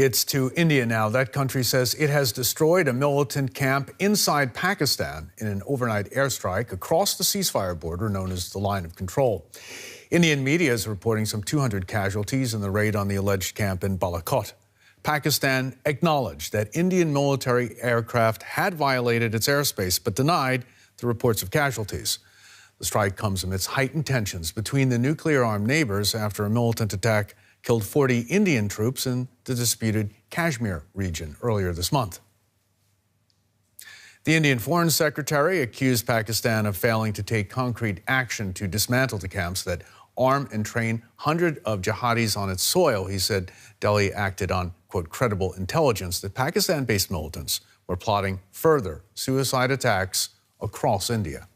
It's to India now. That country says it has destroyed a militant camp inside Pakistan in an overnight airstrike across the ceasefire border known as the Line of Control. Indian media is reporting some 200 casualties in the raid on the alleged camp in Balakot. Pakistan acknowledged that Indian military aircraft had violated its airspace, but denied the reports of casualties. The strike comes amidst heightened tensions between the nuclear-armed neighbors after a militant attack killed 40 Indian troops in the disputed Kashmir region earlier this month. The Indian Foreign Secretary accused Pakistan of failing to take concrete action to dismantle the camps that arm and train hundreds of jihadis on its soil. He said Delhi acted on, quote, credible intelligence that Pakistan-based militants were plotting further suicide attacks across India.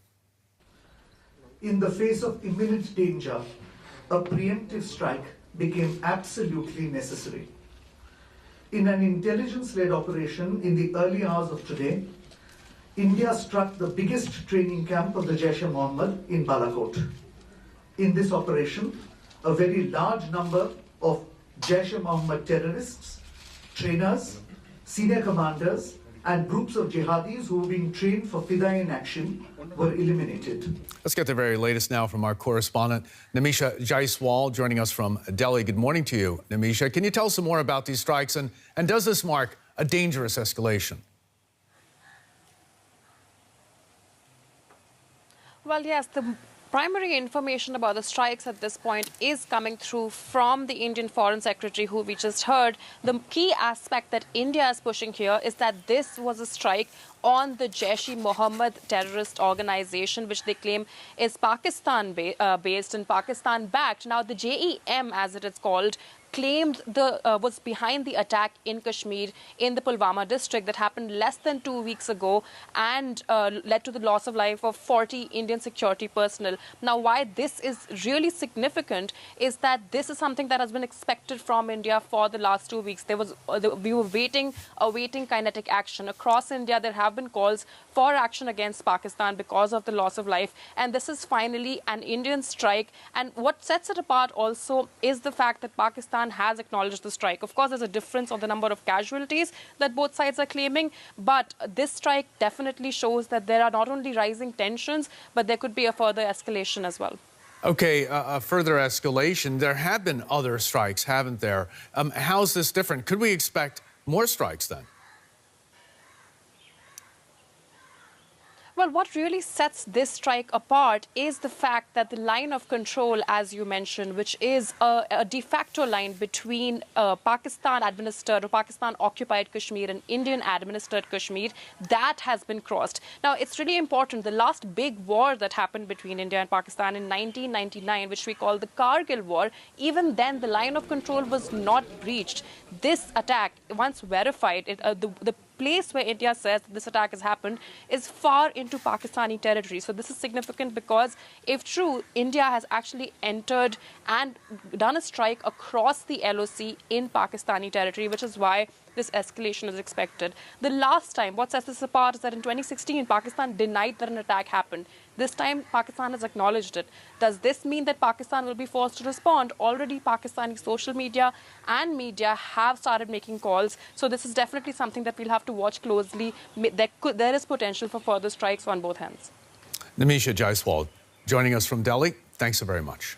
In the face of imminent danger, a preemptive strike became absolutely necessary. In an intelligence-led operation in the early hours of today, India struck the biggest training camp of the Jaish-e-Mohammed in Balakot. In this operation, a very large number of Jaish-e-Mohammed terrorists, trainers, senior commanders, and groups of jihadis who were being trained for Fidaiin action were eliminated. Let's get the very latest now from our correspondent, Nimisha Jaiswal, joining us from Delhi. Good morning to you, Nimisha. Can you tell us some more about these strikes, and does this mark a dangerous escalation? Well, yes, the primary information about the strikes at this point is coming through from the Indian Foreign Secretary, who we just heard. The key aspect that India is pushing here is that this was a strike on the Jaish-e-Mohammed terrorist organization, which they claim is Pakistan-based and Pakistan-backed. Now, the JEM, as it is called, claimed was behind the attack in Kashmir in the Pulwama district that happened less than 2 weeks ago and led to the loss of life of 40 Indian security personnel. Now, why this is really significant is that this is something that has been expected from India for the last 2 weeks. We were awaiting kinetic action. Across India, there have been calls for action against Pakistan because of the loss of life. And this is finally an Indian strike. And what sets it apart also is the fact that Pakistan has acknowledged the strike. Of course, there's a difference on the number of casualties that both sides are claiming, but this strike definitely shows that there are not only rising tensions, but there could be a further escalation as well. Okay, a further escalation. There have been other strikes, haven't there? How's this different? Could we expect more strikes then? Well, what really sets this strike apart is the fact that the line of control, as you mentioned, which is a de facto line between Pakistan-administered or Pakistan-occupied Kashmir and Indian-administered Kashmir, that has been crossed. Now, it's really important. The last big war that happened between India and Pakistan in 1999, which we call the Kargil War, even then the line of control was not breached. This attack, once verified, the place where India says that this attack has happened is far into Pakistani territory. So this is significant because, if true, India has actually entered and done a strike across the LOC in Pakistani territory, which is why this escalation is expected. The last time, what sets this apart is that in 2016, Pakistan denied that an attack happened. This time, Pakistan has acknowledged it. Does this mean that Pakistan will be forced to respond? Already, Pakistani social media and media have started making calls. So this is definitely something that we'll have to watch closely. There is potential for further strikes on both hands. Nimisha Jaiswal joining us from Delhi. Thanks so very much.